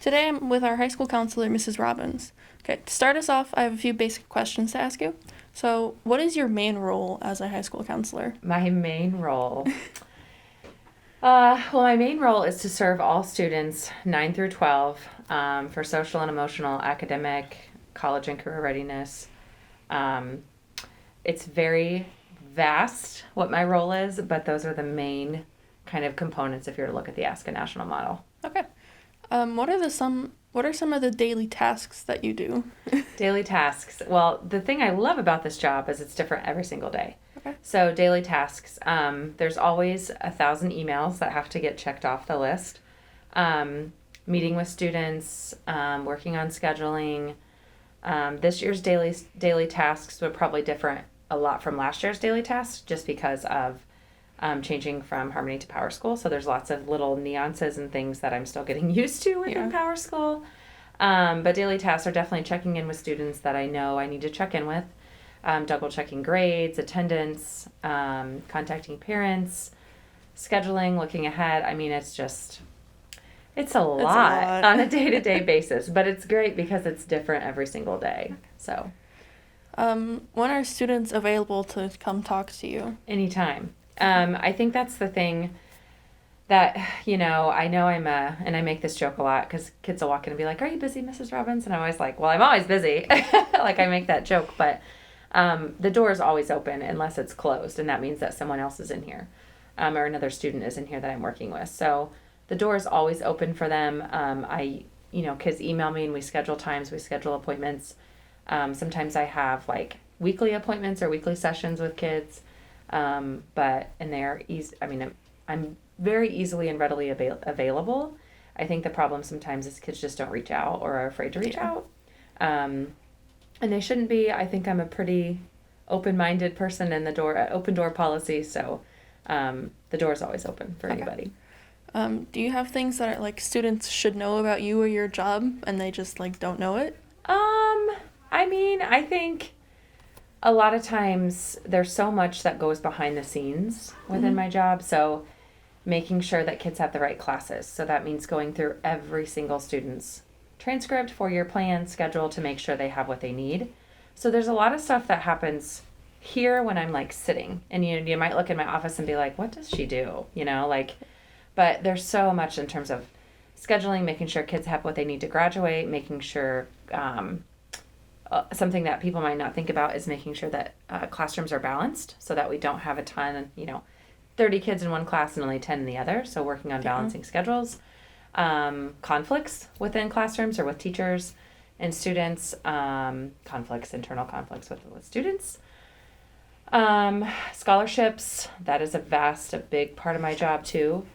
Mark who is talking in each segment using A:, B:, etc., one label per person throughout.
A: Today I'm with our high school counselor, Mrs. Robbins. Okay, to start us off, I have a few basic questions to ask you. So, what is your main role as a high school counselor?
B: My main role. My main role is to serve all students 9 through 12 for social and emotional, academic, college and career readiness. It's very vast what my role is, but those are the main kind of components if you're to look at the Ask a National model.
A: Okay. What are some of the daily tasks that you do?
B: Daily tasks. Well, the thing I love about this job is it's different every single day.
A: Okay.
B: So daily tasks, there's always 1,000 emails that have to get checked off the list. Meeting with students, working on scheduling. This year's daily tasks would probably differ a lot from last year's daily tasks just because of changing from Harmony to Power School. So there's lots of little nuances and things that I'm still getting used to within Power School. But daily tasks are definitely checking in with students that I know I need to check in with. Double checking grades, attendance, contacting parents, scheduling, looking ahead. I mean, it's a lot on a day-to-day basis, but it's great because it's different every single day. So,
A: when are students available to come talk to you?
B: Anytime. I think that's the thing that, I know and I make this joke a lot because kids will walk in and be like, "Are you busy, Mrs. Robbins?" And I'm always like, "Well, I'm always busy." Like I make that joke, but the door is always open unless it's closed, and that means that someone else is in here, or another student is in here that I'm working with. So the door is always open for them. Kids email me and we schedule times, we schedule appointments. Sometimes I have like weekly appointments or weekly sessions with kids, and they're easy. I mean, I'm very easily and readily available. I think the problem sometimes is kids just don't reach out or are afraid to reach out. And they shouldn't be. I think I'm a pretty open-minded person, and open door policy, so the door is always open for anybody.
A: Do you have things that like students should know about you or your job and they just like don't know it?
B: I think a lot of times there's so much that goes behind the scenes within my job, so making sure that kids have the right classes. So that means going through every single student's transcript, 4-year plan, schedule to make sure they have what they need. So there's a lot of stuff that happens here when I'm like sitting, and you might look in my office and be like, "What does she do?" But there's so much in terms of scheduling, making sure kids have what they need to graduate, making sure something that people might not think about is making sure that classrooms are balanced so that we don't have a ton, 30 kids in one class and only 10 in the other. So working on balancing schedules, conflicts within classrooms or with teachers and students, internal conflicts with students. Scholarships, that is a big part of my job too.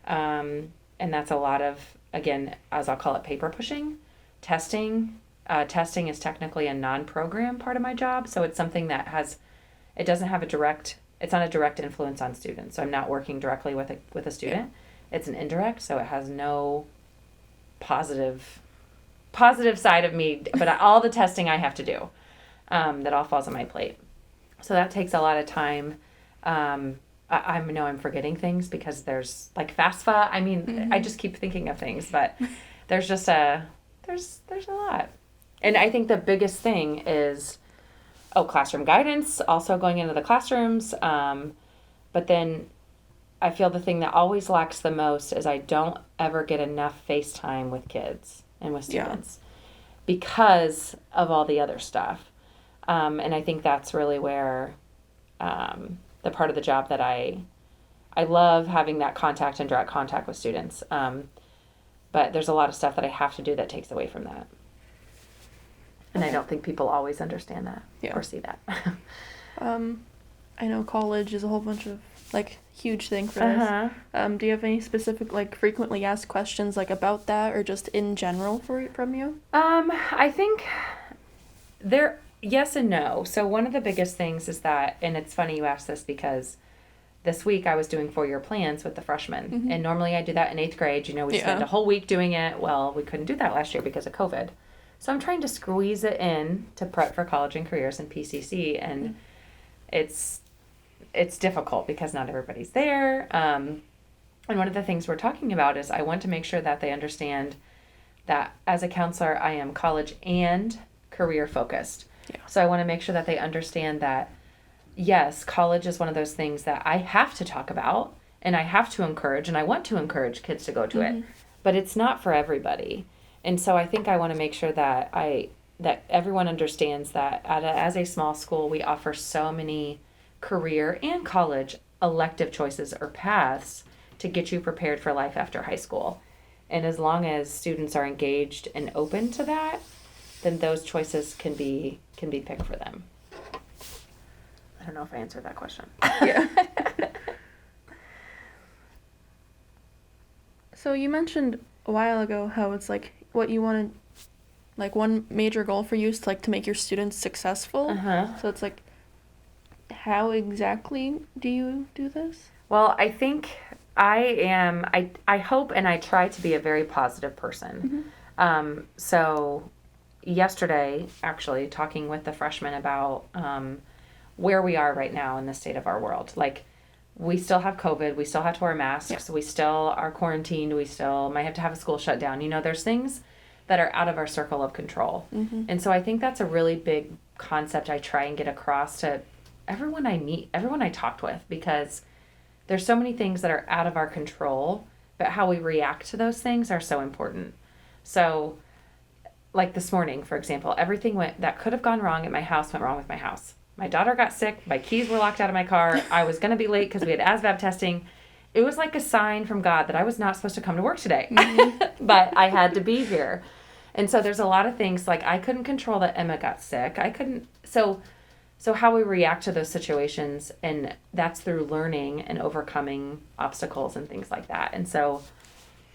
B: And that's a lot of, again, as I'll call it, paper pushing. Testing is technically a non-program part of my job, so it's something that it's not a direct influence on students. So I'm not working directly with a student. It's an indirect, so it has no positive side of me, but all the testing I have to do, that all falls on my plate. So that takes a lot of time. I know I'm forgetting things because there's like FAFSA. I mean, I just keep thinking of things, but there's just there's a lot. And I think the biggest thing is, classroom guidance, also going into the classrooms. But then I feel the thing that always lacks the most is I don't ever get enough face time with kids and with students because of all the other stuff. And I think that's really where the part of the job that I love having that contact and direct contact with students. But there's a lot of stuff that I have to do that takes away from that. And I don't think people always understand that or see that.
A: I know college is a whole bunch of like huge thing for this. Do you have any specific frequently asked questions about that or just in general from you?
B: I think yes and no. So one of the biggest things is that, and it's funny you asked this because this week I was doing 4-year plans with the freshmen. And normally I do that in 8th grade. We spend a whole week doing it. Well, we couldn't do that last year because of COVID. So I'm trying to squeeze it in to prep for college and careers and PCC. And it's difficult because not everybody's there. And one of the things we're talking about is I want to make sure that they understand that as a counselor, I am college and career focused.
A: Yeah.
B: So I want to make sure that they understand that, yes, college is one of those things that I have to talk about and I have to encourage, and I want to encourage kids to go to it, but it's not for everybody. And so I think I want to make sure that that everyone understands that as a small school, we offer so many career and college elective choices or paths to get you prepared for life after high school. And as long as students are engaged and open to that, then those choices can be picked for them. I don't know if I answered that question.
A: Yeah. So you mentioned a while ago how it's like what you wanted, like one major goal for you is to, like, to make your students successful. So it's like, how exactly do you do this?
B: Well, I think I hope and I try to be a very positive person. So yesterday, actually, talking with the freshmen about where we are right now in the state of our world. Like, we still have COVID, we still have to wear masks, we still are quarantined, we still might have to have a school shut down. You know, there's things that are out of our circle of control. And so I think that's a really big concept I try and get across to everyone I meet, everyone I talked with, because there's so many things that are out of our control, but how we react to those things are so important. So, like this morning, for example, everything that could have gone wrong at my house went wrong with my house. My daughter got sick. My keys were locked out of my car. I was going to be late because we had ASVAB testing. It was like a sign from God that I was not supposed to come to work today, but I had to be here. And so there's a lot of things, like I couldn't control that Emma got sick. I couldn't. So how we react to those situations, and that's through learning and overcoming obstacles and things like that. And so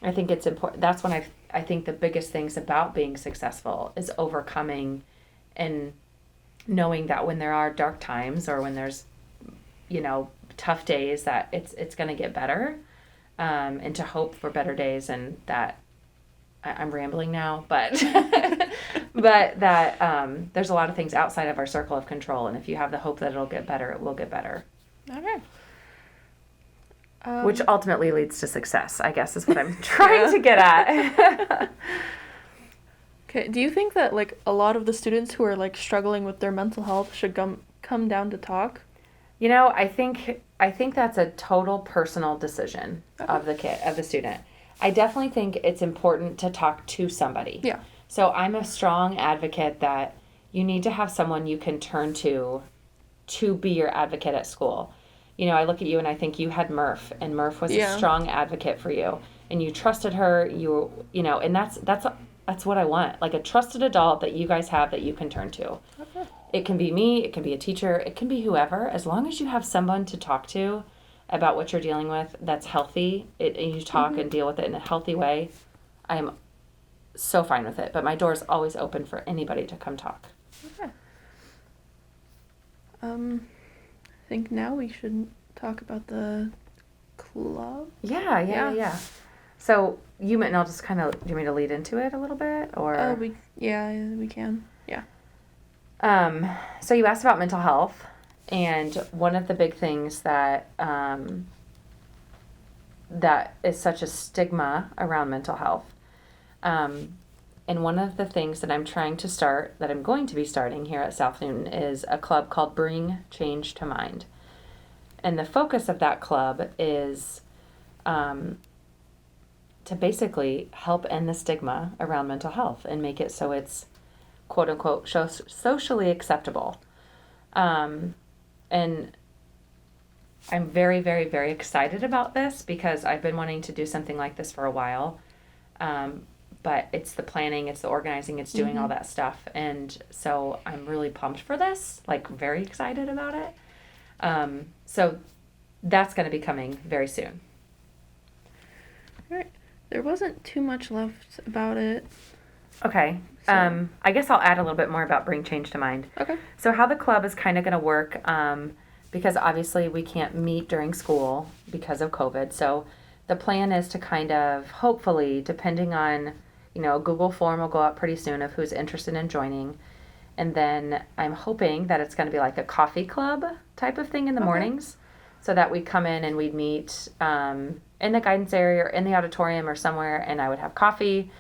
B: I think it's important. That's when I think the biggest things about being successful is overcoming and knowing that when there are dark times or when there's, tough days, that it's going to get better, and to hope for better days. And that I'm rambling now, but but that there's a lot of things outside of our circle of control, and if you have the hope that it'll get better, it will get better.
A: Okay.
B: Which ultimately leads to success, I guess, is what I'm trying to get at.
A: Okay. Do you think that, like, a lot of the students who are, like, struggling with their mental health should come down to talk?
B: I think that's a total personal decision of the student. I definitely think it's important to talk to somebody.
A: Yeah.
B: So I'm a strong advocate that you need to have someone you can turn to be your advocate at school. I look at you and I think you had Murph, and Murph was a strong advocate for you, and you trusted her. And that's what I want, like a trusted adult that you guys have that you can turn to. Okay. It can be me, it can be a teacher, it can be whoever, as long as you have someone to talk to about what you're dealing with that's healthy, and you talk and deal with it in a healthy way. I am so fine with it, but my door is always open for anybody to come talk.
A: Okay. I think now we should talk about the club.
B: Yeah. So and I'll just kind of, do you want me to lead into it a little bit, or?
A: We can. Yeah.
B: So you asked about mental health, and one of the big things that that is such a stigma around mental health, and one of the things that I'm going to be starting here at South Newton is a club called Bring Change to Mind, and the focus of that club is to basically help end the stigma around mental health and make it so it's quote unquote socially acceptable. And I'm very, very, very excited about this because I've been wanting to do something like this for a while. But it's the planning, it's the organizing, it's doing all that stuff. And so I'm really pumped for this, like very excited about it. So that's going to be coming very soon.
A: All right. There wasn't too much left about it.
B: Okay. So. I guess I'll add a little bit more about Bring Change to Mind.
A: Okay.
B: So how the club is kind of going to work, because obviously we can't meet during school because of COVID. So the plan is to kind of, hopefully, depending on, Google form will go out pretty soon of who's interested in joining. And then I'm hoping that it's going to be like a coffee club type of thing in the mornings, so that we come in and we'd meet in the guidance area or in the auditorium or somewhere, and I would have coffee,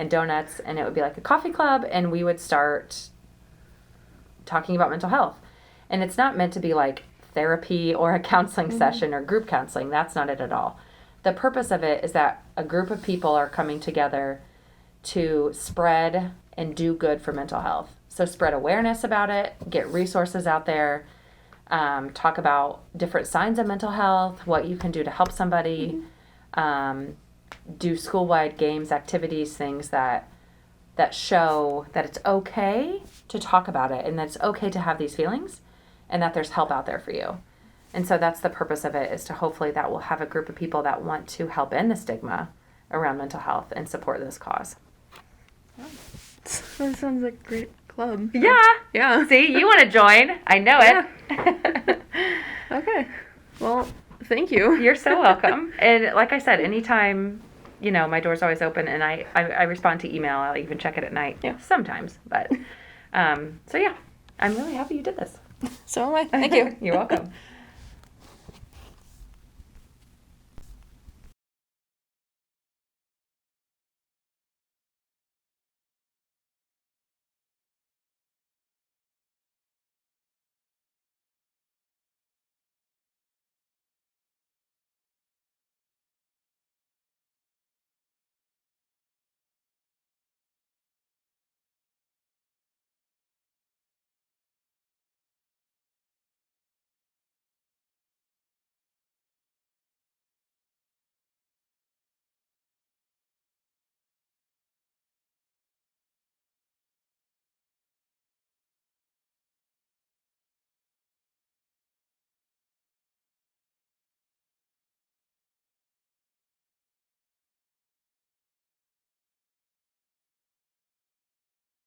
B: and donuts, and it would be like a coffee club, and we would start talking about mental health. And it's not meant to be like therapy or a counseling session or group counseling. That's not it at all. The purpose of it is that a group of people are coming together to spread and do good for mental health. So spread awareness about it, get resources out there, talk about different signs of mental health, what you can do to help somebody, do school-wide games, activities, things that show that it's okay to talk about it and that it's okay to have these feelings and that there's help out there for you. And so that's the purpose of it, is to hopefully that will have a group of people that want to help end the stigma around mental health and support this cause.
A: That sounds like a great club.
B: Yeah.
A: Yeah.
B: See, you want to join. I know it.
A: Okay. Well, thank you.
B: You're so welcome. And like I said, anytime, my door's always open, and I respond to email. I'll even check it at night.
A: Yeah.
B: Sometimes. But, so yeah, I'm really happy you did this.
A: So am I. Thank you.
B: You're welcome.